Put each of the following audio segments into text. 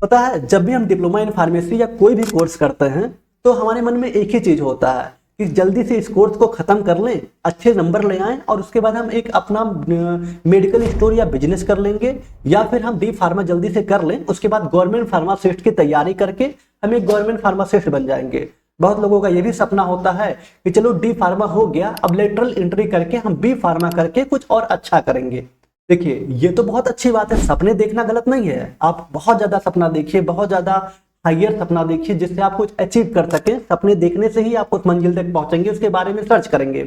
पता है, जब भी हम डिप्लोमा इन फार्मेसी या कोई भी कोर्स करते हैं तो हमारे मन में एक ही चीज होता है कि जल्दी से इस कोर्स को खत्म कर लें, अच्छे नंबर ले आएं और उसके बाद हम एक अपना मेडिकल स्टोर या बिजनेस कर लेंगे, या फिर हम डी फार्मा जल्दी से कर लें, उसके बाद गवर्नमेंट फार्मासिस्ट की तैयारी करके हम एक गवर्नमेंट फार्मासिस्ट बन जाएंगे। बहुत लोगों का ये भी सपना होता है कि चलो डी फार्मा हो गया, अब लेटरल एंट्री करके हम बी फार्मा करके कुछ और अच्छा करेंगे। देखिए, ये तो बहुत अच्छी बात है, सपने देखना गलत नहीं है। आप बहुत ज्यादा सपना देखिए, बहुत ज्यादा हाइयर सपना देखिए जिससे आप कुछ अचीव कर सकें। सपने देखने से ही आप उस मंजिल तक पहुंचेंगे, उसके बारे में सर्च करेंगे।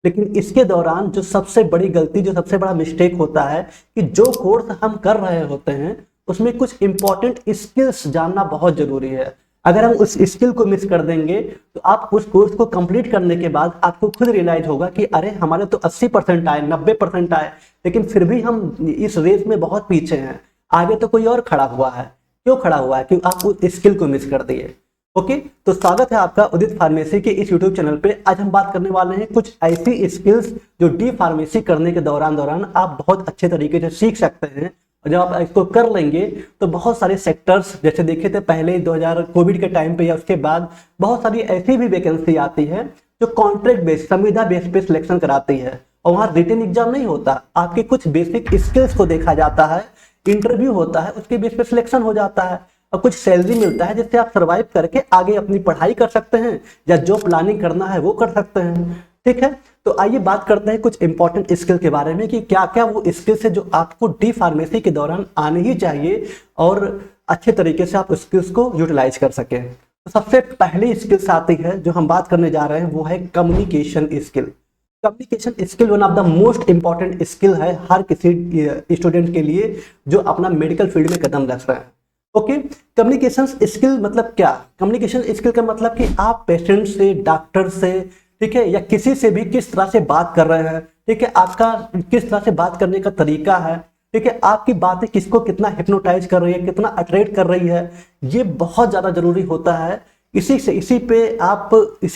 लेकिन इसके दौरान जो सबसे बड़ी गलती, जो सबसे बड़ा मिस्टेक होता है कि जो कोर्स हम कर रहे होते हैं उसमें कुछ इंपॉर्टेंट स्किल्स जानना बहुत जरूरी है। अगर हम उस स्किल को मिस कर देंगे तो आप उस कोर्स को कंप्लीट करने के बाद आपको खुद रियलाइज होगा कि अरे हमारे तो 80% आए, 90% आए, लेकिन फिर भी हम इस रेस में बहुत पीछे हैं, आगे तो कोई और खड़ा हुआ है। क्यों खड़ा हुआ है? क्योंकि आप उस स्किल को मिस कर दिए। ओके, तो स्वागत है आपका उदित फार्मेसी के इस यूट्यूब चैनल पे। आज हम बात करने वाले हैं कुछ ऐसी स्किल्स जो डी फार्मेसी करने के दौरान आप बहुत अच्छे तरीके से सीख सकते हैं। और जब आप इसको कर लेंगे तो बहुत सारे सेक्टर्स, जैसे देखे थे पहले 2000 कोविड के टाइम पे या उसके बाद, बहुत सारी ऐसी भी वैकेंसी आती है जो कॉन्ट्रैक्ट बेस्ड, संविदा बेस्ड पे सिलेक्शन कराती है और वहाँ रिटन एग्जाम नहीं होता, आपके कुछ बेसिक स्किल्स को देखा जाता है, इंटरव्यू होता है, उसके बेस पे सिलेक्शन हो जाता है और कुछ सैलरी मिलता है जिससे आप सर्वाइव करके आगे अपनी पढ़ाई कर सकते हैं या जो प्लानिंग करना है वो कर सकते हैं। ठीक है, तो आइए बात करते हैं कुछ इंपॉर्टेंट स्किल के बारे में कि क्या क्या वो स्किल्स है जो आपको डी फार्मेसी के दौरान आने ही चाहिए और अच्छे तरीके से आप स्किल्स को यूटिलाइज कर सकें। तो सबसे पहली स्किल्स आती है जो हम बात करने जा रहे हैं, वो है communication skill. Communication skill one of the most important skill है हर किसी स्टूडेंट के लिए जो अपना मेडिकल फील्ड में कदम रख रहे हैं। ओके, कम्युनिकेशन स्किल मतलब क्या? कम्युनिकेशन स्किल का मतलब कि आप पेशेंट से, डॉक्टर से, ठीक है, या किसी से भी किस तरह से बात कर रहे हैं, ठीक है, आपका किस तरह से बात करने का तरीका है, ठीक है, आपकी बातें किसको कितना हिप्नोटाइज कर रही है, कितना अट्रैक्ट कर रही है, ये बहुत ज्यादा जरूरी होता है। इसी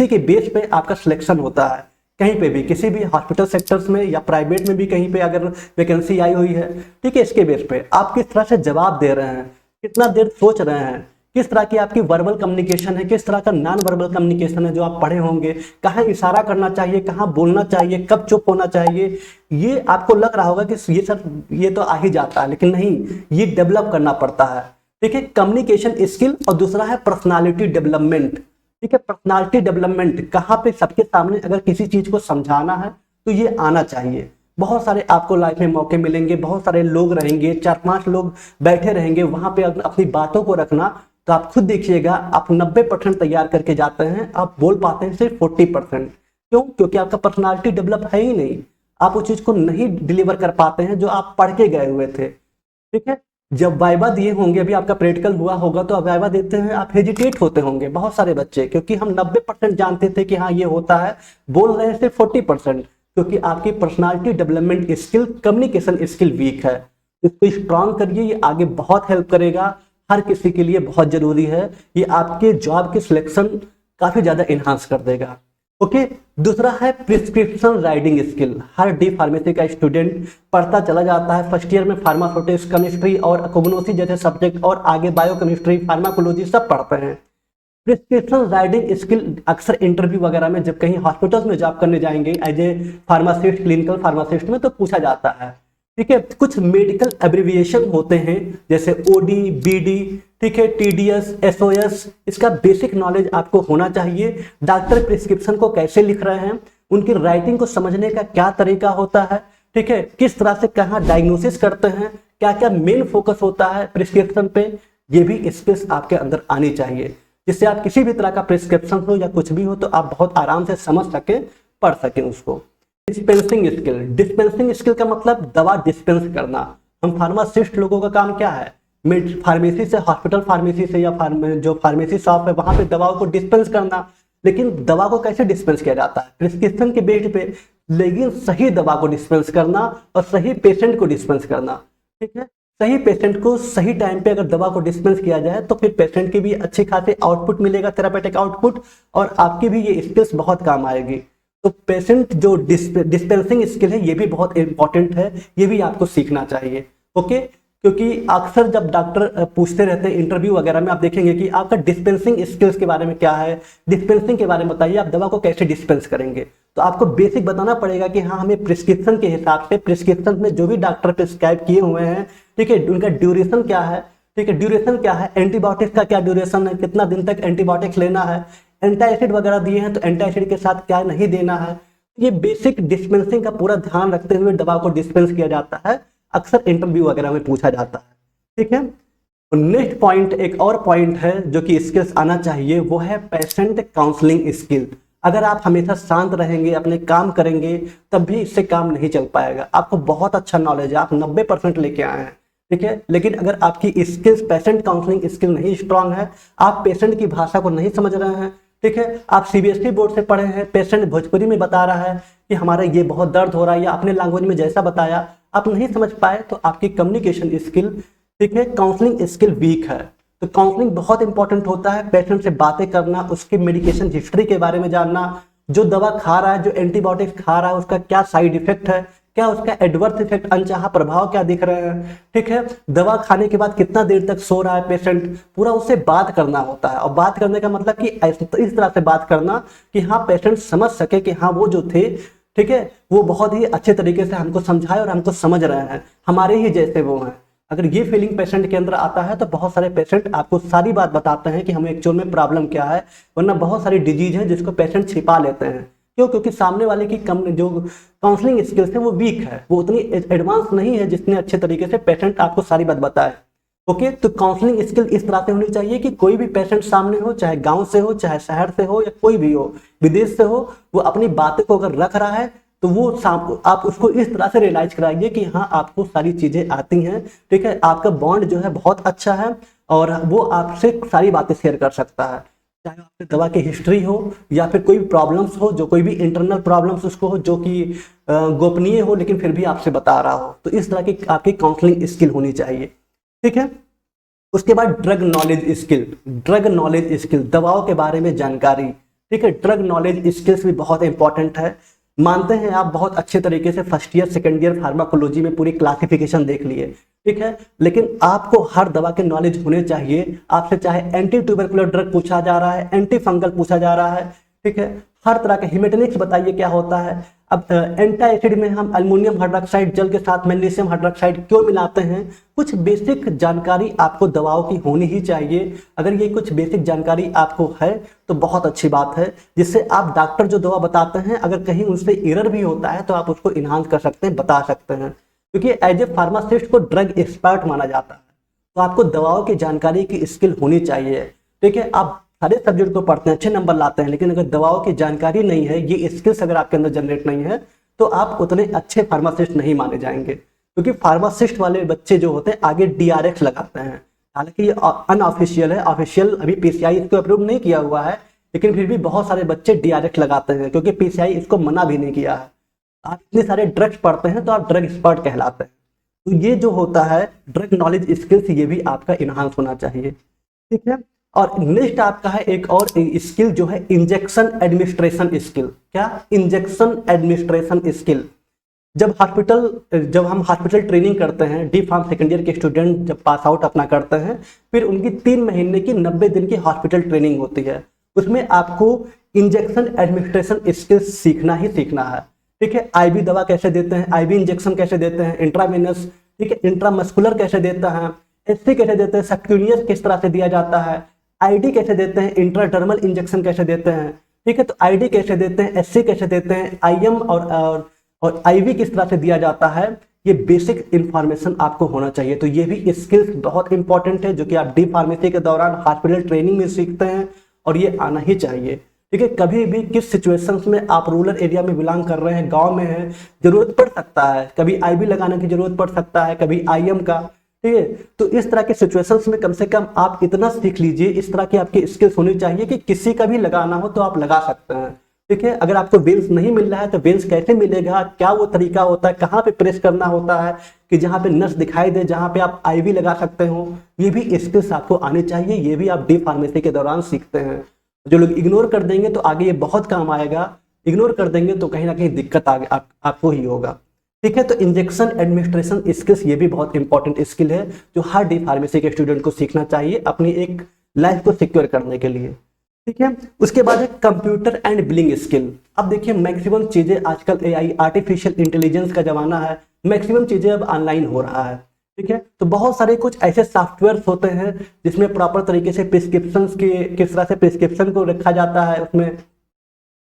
के बेस पे आपका सिलेक्शन होता है। कहीं पे भी, किसी भी हॉस्पिटल सेक्टर्स में या प्राइवेट में भी कहीं पे अगर वैकेंसी आई हुई है, ठीक है, इसके बेस पे आप किस तरह से जवाब दे रहे हैं, कितना देर सोच रहे हैं, किस तरह की आपकी वर्बल कम्युनिकेशन है, किस तरह का नॉन वर्बल कम्युनिकेशन है जो आप पढ़े होंगे, कहाँ इशारा करना चाहिए, कहाँ बोलना चाहिए, कब चुप होना चाहिए। ये आपको लग रहा होगा कि ये सर ये तो आ ही जाता है, लेकिन नहीं, ये डेवलप करना पड़ता है। ठीक है, कम्युनिकेशन स्किल। और दूसरा है पर्सनालिटी डेवलपमेंट। ठीक है, पर्सनालिटी डेवलपमेंट कहाँ पे, सबके सामने अगर किसी चीज को समझाना है तो ये आना चाहिए। बहुत सारे आपको लाइफ में मौके मिलेंगे, बहुत सारे लोग रहेंगे, 4-5 लोग बैठे रहेंगे, वहां पे अपनी बातों को रखना। तो आप खुद देखिएगा, आप 90% तैयार करके जाते हैं, आप बोल पाते हैं सिर्फ 40%। क्यों? क्योंकि आपका पर्सनालिटी डेवलप है ही नहीं, आप उस चीज को नहीं डिलीवर कर पाते हैं जो आप पढ़ के गए हुए थे। ठीक है, जब वाइवा दिए होंगे, अभी आपका प्रैक्टिकल हुआ होगा, तो वाइवा देते हैं आप हेजिटेट होते होंगे बहुत सारे बच्चे, क्योंकि हम 90% जानते थे कि हाँ ये होता है, बोल रहे हैं सिर्फ 40%, क्योंकि आपकी personality development skill, communication skill weak है। इसको स्ट्रांग करिए, ये आगे बहुत हेल्प करेगा, हर किसी के लिए बहुत जरूरी है। ये आपके जॉब के सिलेक्शन काफी ज्यादा इनहांस कर देगा। ओके, दूसरा है प्रिस्क्रिप्शन राइटिंग स्किल। हर डी फार्मेसी का स्टूडेंट पढ़ता चला जाता है, फर्स्ट ईयर में फार्मास्यूटिक्स, केमिस्ट्री और कोग्नोसी जैसे सब्जेक्ट, और आगे बायोकेमिस्ट्री, फार्माकोलॉजी सब पढ़ते हैं। प्रिस्क्रिप्शन राइटिंग स्किल अक्सर इंटरव्यू वगैरह में, जब कहीं हॉस्पिटल्स में जॉब करने जाएंगे as a pharmacist, clinical pharmacist में, तो पूछा जाता है। ठीक है, कुछ मेडिकल एब्रिविएशन होते हैं जैसे ओडी, बीडी, ठीक है, टीडीएस, एसओएस, इसका बेसिक नॉलेज आपको होना चाहिए। डॉक्टर प्रिस्क्रिप्शन को कैसे लिख रहे हैं, उनकी राइटिंग को समझने का क्या तरीका होता है, ठीक है, किस तरह से कहाँ डायग्नोसिस करते हैं, क्या क्या मेन फोकस होता है प्रिस्क्रिप्शन पे, ये भी स्किल्स आपके अंदर आनी चाहिए, जिससे आप किसी भी तरह का प्रिस्क्रिप्शन हो या कुछ भी हो तो आप बहुत आराम से समझ सकें, पढ़ सकें उसको। Dispensing skill. डिस्पेंसिंग स्किल का मतलब दवा डिस्पेंस करना। हम फार्मासिस्ट लोगों का काम क्या है, फार्मेसी से, हॉस्पिटल फार्मेसी से या जो फार्मेसी शॉप है वहां पे दवाओं को डिस्पेंस करना। लेकिन दवा को कैसे डिस्पेंस किया जाता है? प्रिस्क्रिप्शन के बेस पे, लेकिन सही दवा को डिस्पेंस करना और सही पेशेंट को डिस्पेंस करना। ठीक है, सही पेशेंट को सही टाइम पे अगर दवा को डिस्पेंस किया जाए तो फिर पेशेंट की भी अच्छी खासी आउटपुट मिलेगा, थेरापेटिक आउटपुट, और आपकी भी ये स्किल्स बहुत काम आएगी। तो पेशेंट जो डिस्पेंसिंग स्किल है ये भी बहुत इंपॉर्टेंट है, ये भी आपको सीखना चाहिए। ओके, क्योंकि अक्सर जब डॉक्टर पूछते रहते हैं इंटरव्यू वगैरह में, आप देखेंगे कि आपका डिस्पेंसिंग स्किल्स के बारे में क्या है, डिस्पेंसिंग के बारे में बताइए, आप दवा को कैसे डिस्पेंस करेंगे। तो आपको बेसिक बताना पड़ेगा कि हाँ, हमें प्रिस्क्रिप्शन के हिसाब से, प्रिस्क्रिप्शन में जो भी डॉक्टर प्रिस्क्राइब किए हुए हैं, ठीक है, उनका ड्यूरेशन क्या है, ठीक है, ड्यूरेशन क्या है, एंटीबायोटिक्स का क्या ड्यूरेशन है, कितना दिन तक एंटीबायोटिक्स लेना है, एंटासिड वगैरह दिए हैं तो एंटासिड के साथ क्या नहीं देना है, ये बेसिक डिस्पेंसिंग का पूरा ध्यान रखते हुए दवा को डिस्पेंस किया जाता है, अक्सर इंटरव्यू वगैरह में पूछा जाता है, ठीक है। नेक्स्ट पॉइंट, एक और पॉइंट है जो कि स्किल्स आना चाहिए, वो है पेशेंट काउंसलिंग स्किल। अगर आप हमेशा शांत रहेंगे, अपने काम करेंगे, तब भी इससे काम नहीं चल पाएगा। आपको बहुत अच्छा नॉलेज है, आप 90% लेके आए हैं, ठीक है, लेकिन अगर आपकी स्किल्स, पेशेंट काउंसलिंग स्किल नहीं स्ट्रांग है, आप पेशेंट की भाषा को नहीं समझ रहे हैं, ठीक है, आप सीबीएसई बोर्ड से पढ़े हैं, पेशेंट भोजपुरी में बता रहा है कि हमारा ये बहुत दर्द हो रहा है, या अपने लैंग्वेज में जैसा बताया आप नहीं समझ पाए, तो आपकी कम्युनिकेशन स्किल, ठीक है, काउंसलिंग स्किल वीक है। तो काउंसलिंग बहुत इंपॉर्टेंट होता है, पेशेंट से बातें करना, उसके मेडिकेशन हिस्ट्री के बारे में जानना, जो दवा खा रहा है, जो एंटीबायोटिक्स खा रहा है, उसका क्या साइड इफेक्ट है, क्या उसका एडवर्स इफेक्ट, अनचाहा प्रभाव क्या दिख रहे हैं, ठीक है, दवा खाने के बाद कितना देर तक सो रहा है पेशेंट, पूरा उससे बात करना होता है। और बात करने का मतलब कि इस तरह से बात करना कि हाँ, पेशेंट समझ सके कि हाँ, वो जो थे, ठीक है, वो बहुत ही अच्छे तरीके से हमको समझाए और हमको समझ रहे हैं, हमारे ही जैसे वो हैं। अगर ये फीलिंग पेशेंट के अंदर आता है तो बहुत सारे पेशेंट आपको सारी बात बताते हैं कि हमें एक्चुअल में प्रॉब्लम क्या है, वरना बहुत सारी डिजीज है जिसको पेशेंट छिपा लेते हैं। क्यों? क्योंकि सामने वाले की जो काउंसलिंग स्किल्स है वो वीक है, वो उतनी एडवांस नहीं है जितने अच्छे तरीके से पेशेंट आपको सारी बात बताए। ओके, तो काउंसलिंग स्किल इस तरह से होनी चाहिए कि कोई भी पेशेंट सामने हो, चाहे गांव से हो, चाहे शहर से हो, या कोई भी हो, विदेश से हो, वो अपनी बातें को अगर रख रहा है तो वो आप उसको इस तरह से रियलाइज कराइए कि हाँ, आपको सारी चीजें आती हैं, ठीक है, आपका बॉन्ड जो है बहुत अच्छा है और वो आपसे सारी बातें शेयर कर सकता है, चाहे आपके दवा की हिस्ट्री हो या फिर कोई भी प्रॉब्लम्स हो, जो कोई भी इंटरनल प्रॉब्लम्स उसको हो जो कि गोपनीय हो लेकिन फिर भी आपसे बता रहा हो। तो इस तरह की आपकी काउंसलिंग स्किल होनी चाहिए, ठीक है। उसके बाद drug knowledge skill, drug knowledge skill, दवाओं के बारे में जानकारी, ठीक है, ड्रग नॉलेज स्किल्स भी बहुत इंपॉर्टेंट है। मानते हैं आप बहुत अच्छे तरीके से first year second year pharmacology में पूरी क्लासिफिकेशन देख लिए, ठीक है, लेकिन आपको हर दवा के नॉलेज होने चाहिए। आपसे चाहे एंटी ट्यूबरकुलर ड्रग पूछा जा रहा है, एंटी फंगल पूछा जा रहा है, ठीक है, हर तरह के हिमेटनिक्स बताइए क्या होता है। अब एंटासिड में हम अल्मोनियम हाइड्रोक्साइड जल के साथ मैग्नीशियम हाइड्रोक्साइड क्यों मिलाते हैं, कुछ बेसिक जानकारी आपको दवाओं की होनी ही चाहिए। अगर ये कुछ बेसिक जानकारी आपको है तो बहुत अच्छी बात है, जिससे आप डॉक्टर जो दवा बताते हैं अगर कहीं उनसे एरर भी होता है तो आप उसको इन्हांस कर सकते हैं, बता सकते हैं, क्योंकि एज ए फार्मासिस्ट को ड्रग एक्सपर्ट माना जाता है। तो आपको दवाओं की जानकारी की स्किल होनी चाहिए, ठीक है। आप सारे सब्जेक्ट को पढ़ते हैं, अच्छे नंबर लाते हैं, लेकिन अगर दवाओं की जानकारी नहीं है, ये स्किल्स अगर आपके अंदर जनरेट नहीं है, तो आप उतने अच्छे फार्मासिस्ट नहीं माने जाएंगे। क्योंकि फार्मासिस्ट वाले बच्चे जो होते हैं आगे डीआरएक्स लगाते हैं, हालांकि ये अनऑफिशियल है, ऑफिशियल अभी पीसीआई इसको अप्रूव नहीं किया हुआ है, लेकिन फिर भी बहुत सारे बच्चे डीआरएक्स लगाते हैं क्योंकि पीसीआई इसको मना भी नहीं किया है। आप इतने सारे ड्रग्स पढ़ते हैं तो आप ड्रग एक्सपर्ट कहलाते हैं। तो ये जो होता है ड्रग नॉलेज स्किल्स, ये भी आपका इनहांस होना चाहिए, ठीक है। और नेक्स्ट आपका है एक और स्किल जो है इंजेक्शन एडमिनिस्ट्रेशन स्किल। क्या? Injection administration skill. जब हम हॉस्पिटल ट्रेनिंग करते हैं, डी फार्म सेकेंड ईयर के स्टूडेंट जब पास आउट अपना करते हैं, फिर उनकी 3 महीने की 90 दिन की हॉस्पिटल ट्रेनिंग होती है। उसमें आपको इंजेक्शन एडमिनिस्ट्रेशन स्किल्स सीखना ही सीखना है, ठीक है। आईवी दवा कैसे देते हैं, आईवी इंजेक्शन कैसे देते हैं, इंट्रावेनस, ठीक है, इंट्रामस्कुलर कैसे देता है, एससी कैसे देते हैं, सबक्यूनियस किस तरह से दिया जाता है, आईडी कैसे देते हैं, इंट्राडर्मल इंजेक्शन कैसे देते हैं, ठीक है। तो आईडी कैसे देते हैं, एससी कैसे देते हैं, आईएम और आईवी किस तरह से दिया जाता है, ये बेसिक इंफॉर्मेशन आपको होना चाहिए। तो ये भी स्किल्स बहुत इंपॉर्टेंट है जो कि आप डी फार्मेसी के दौरान हॉस्पिटल ट्रेनिंग में सीखते हैं और ये आना ही चाहिए, ठीक है। कभी भी किस सिचुएशंस में आप रूरल एरिया में बिलोंग कर रहे हैं, गांव में हैं, जरूरत पड़ सकता है, कभी आईवी लगाने की जरूरत पड़ सकता है, कभी आईएम का, ठीक है। तो इस तरह के सिचुएशंस में कम से कम आप इतना सीख लीजिए, इस तरह की आपकी स्किल्स होनी चाहिए कि किसी का भी लगाना हो तो आप लगा सकते हैं, ठीक है। अगर आपको वेंस नहीं मिल रहा है तो वेंस कैसे मिलेगा, क्या वो तरीका होता है, कहाँ पे प्रेस करना होता है कि जहाँ पे नस दिखाई दे, जहाँ पे आप आईवी लगा सकते हो, ये भी स्किल्स आपको आनी चाहिए। ये भी आप डी फार्मेसी के दौरान सीखते हैं। जो लोग इग्नोर कर देंगे तो आगे ये बहुत काम आएगा, इग्नोर कर देंगे तो कहीं ना कहीं दिक्कत आगे आपको ही होगा। ठीक है। तो इंजेक्शन एडमिनिस्ट्रेशन स्किल्स ये भी बहुत इंपॉर्टेंट स्किल है जो हर डी फार्मेसी के स्टूडेंट को सीखना चाहिए अपनी एक लाइफ को सिक्योर करने के लिए। ठीक है। उसके बाद है कंप्यूटर एंड बिलिंग स्किल। अब देखिए मैक्सिमम चीजें आजकल एआई आर्टिफिशियल इंटेलिजेंस का जमाना है, मैक्सिमम चीजें अब ऑनलाइन हो रहा है। ठीक है। तो बहुत सारे कुछ ऐसे सॉफ्टवेयर होते हैं जिसमें प्रॉपर तरीके से प्रिस्क्रिप्शन के किस तरह से प्रिस्क्रिप्शन को रखा जाता है, उसमें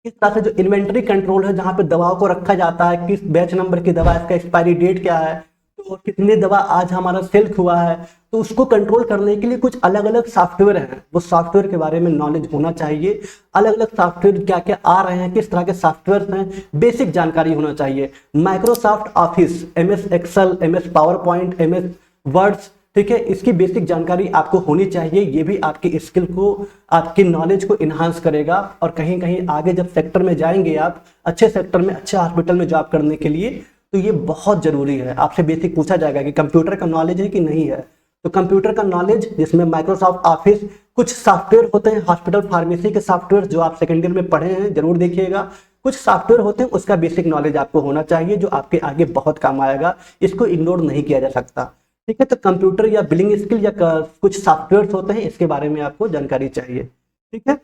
किस तरह से जो इन्वेंटरी कंट्रोल है जहाँ पे दवाओं को रखा जाता है, किस बैच नंबर की दवा, इसका एक्सपायरी डेट क्या है, तो कितने दवा आज हमारा सेल हुआ है, तो उसको कंट्रोल करने के लिए कुछ अलग अलग सॉफ्टवेयर हैं। वो सॉफ्टवेयर के बारे में नॉलेज होना चाहिए, अलग अलग सॉफ्टवेयर क्या क्या आ रहे हैं, किस तरह के सॉफ्टवेयर हैं, बेसिक जानकारी होना चाहिए। Microsoft Office, MS Excel, MS PowerPoint, MS Words, ठीक है, इसकी बेसिक जानकारी आपको होनी चाहिए। ये भी आपकी स्किल को, आपकी नॉलेज को इन्हांस करेगा और कहीं कहीं आगे जब सेक्टर में जाएंगे आप, अच्छे सेक्टर में, अच्छे हॉस्पिटल में जॉब करने के लिए, तो ये बहुत जरूरी है। आपसे बेसिक पूछा जाएगा कि कंप्यूटर का नॉलेज है कि नहीं है, तो कंप्यूटर का नॉलेज जिसमें माइक्रोसॉफ्ट ऑफिस, कुछ सॉफ्टवेयर होते हैं हॉस्पिटल फार्मेसी के सॉफ्टवेयर जो आप सेकेंड ईयर में पढ़े हैं जरूर देखिएगा, कुछ सॉफ्टवेयर होते हैं उसका बेसिक नॉलेज आपको होना चाहिए जो आपके आगे बहुत काम आएगा, इसको इग्नोर नहीं किया जा सकता। ठीक है। तो कंप्यूटर या बिलिंग स्किल या कुछ सॉफ्टवेयर होते हैं इसके बारे में आपको जानकारी चाहिए। ठीक है।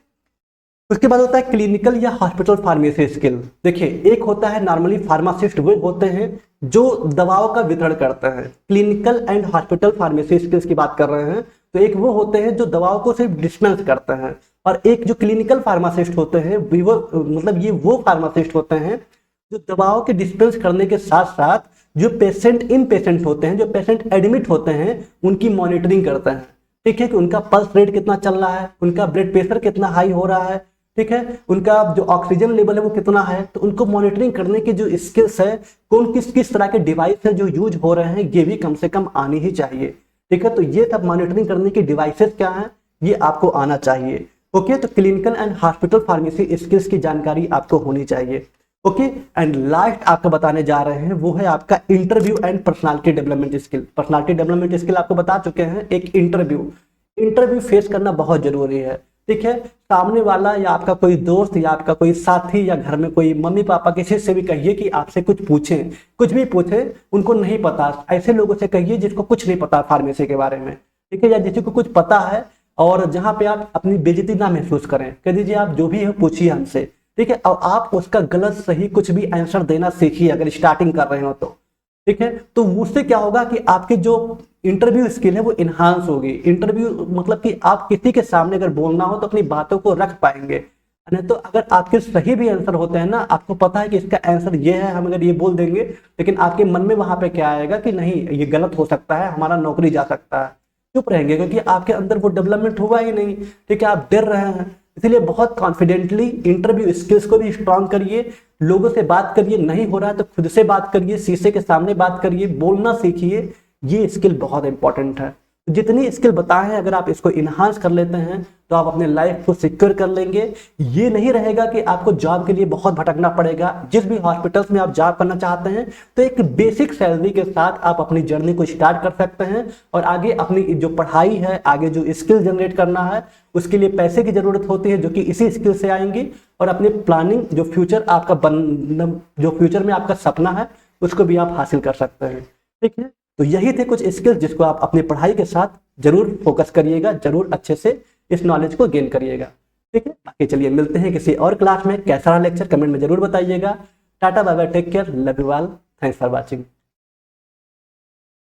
उसके बाद होता है क्लिनिकल या हॉस्पिटल फार्मेसी स्किल। देखिए एक होता है नॉर्मली फार्मासिस्ट, वो होते हैं जो दवाओं का वितरण करते हैं। Clinical and hospital pharmacy skills की बात कर रहे हैं, तो एक वो होते हैं जो दवाओं को सिर्फ डिस्पेंस करते हैं, और एक जो क्लिनिकल फार्मासिस्ट होते हैं वो मतलब ये वो फार्मासिस्ट होते हैं जो दवाओं के डिस्पेंस करने के साथ साथ जो इन पेशेंट होते हैं, जो पेशेंट एडमिट होते हैं, उनकी मॉनिटरिंग करते हैं। ठीक है, कि उनका पल्स रेट कितना चल रहा है, उनका ब्लड प्रेशर कितना हाई हो रहा है, ठीक है, उनका जो ऑक्सीजन लेवल है वो कितना है, तो उनको मॉनिटरिंग करने की जो स्किल्स है, कौन किस तरह के डिवाइस है जो यूज हो रहे हैं, ये भी कम से कम आनी ही चाहिए। ठीक है। तो ये सब मॉनिटरिंग करने के डिवाइसेस क्या है, ये आपको आना चाहिए। ओके। तो clinical and hospital pharmacy skills की जानकारी आपको होनी चाहिए। ओके। एंड लास्ट आपको बताने जा रहे हैं वो है आपका interview and personality development skill. Personality development skill आपको बता चुके हैं, एक इंटरव्यू फेस करना बहुत जरूरी है। ठीक है। सामने वाला या आपका कोई दोस्त या आपका कोई साथी या घर में कोई मम्मी पापा किसी से भी कहिए कि आपसे कुछ पूछें, कुछ भी पूछे, उनको नहीं पता, ऐसे लोगों से कहिए जिसको कुछ नहीं पता फार्मेसी के बारे में। ठीक है। या जिसको कुछ पता है और जहां पे आप अपनी बेइज्जती ना महसूस करें, कह दीजिए आप जो भी है पूछिए हमसे। ठीक है। और आप उसका गलत सही कुछ भी आंसर देना सीखिए अगर स्टार्टिंग कर रहे हो तो। ठीक है। तो उससे क्या होगा कि आपकी जो इंटरव्यू स्किल है वो इन्हांस होगी। इंटरव्यू मतलब कि आप किसी के सामने अगर बोलना हो तो अपनी बातों को रख पाएंगे। नहीं तो अगर आपके सही भी आंसर होते हैं ना, आपको पता है कि इसका आंसर ये है, हम अगर ये बोल देंगे, लेकिन आपके मन में वहां पे क्या आएगा कि नहीं ये गलत हो सकता है, हमारा नौकरी जा सकता है, चुप रहेंगे क्योंकि आपके अंदर वो डेवलपमेंट हुआ ही नहीं। ठीक है। आप डर रहे हैं, इसलिए बहुत कॉन्फिडेंटली इंटरव्यू स्किल्स को भी स्ट्रांग करिए, लोगों से बात करिए, नहीं हो रहा है तो खुद से बात करिए, शीशे के सामने बात करिए, बोलना सीखिए। ये स्किल बहुत इंपॉर्टेंट है। जितनी स्किल बताए हैं अगर आप इसको इन्हांस कर लेते हैं तो आप अपने लाइफ को सिक्योर कर लेंगे। ये नहीं रहेगा कि आपको जॉब के लिए बहुत भटकना पड़ेगा। जिस भी हॉस्पिटल्स में आप जॉब करना चाहते हैं तो एक बेसिक सैलरी के साथ आप अपनी जर्नी को स्टार्ट कर सकते हैं, और आगे अपनी जो पढ़ाई है, आगे जो स्किल जनरेट करना है, उसके लिए पैसे की जरूरत होती है जो कि इसी स्किल से आएंगी, और अपनी प्लानिंग जो फ्यूचर में आपका सपना है उसको भी आप हासिल कर सकते हैं। ठीक है। तो यही थे कुछ स्किल्स जिसको आप अपनी पढ़ाई के साथ जरूर फोकस करिएगा, जरूर अच्छे से इस नॉलेज को गेन करिएगा। ठीक है। बाकी चलिए मिलते हैं किसी और क्लास में। कैसा रहा लेक्चर कमेंट में जरूर बताइएगा। Tata bye bye, take care, love you all, thanks for watching.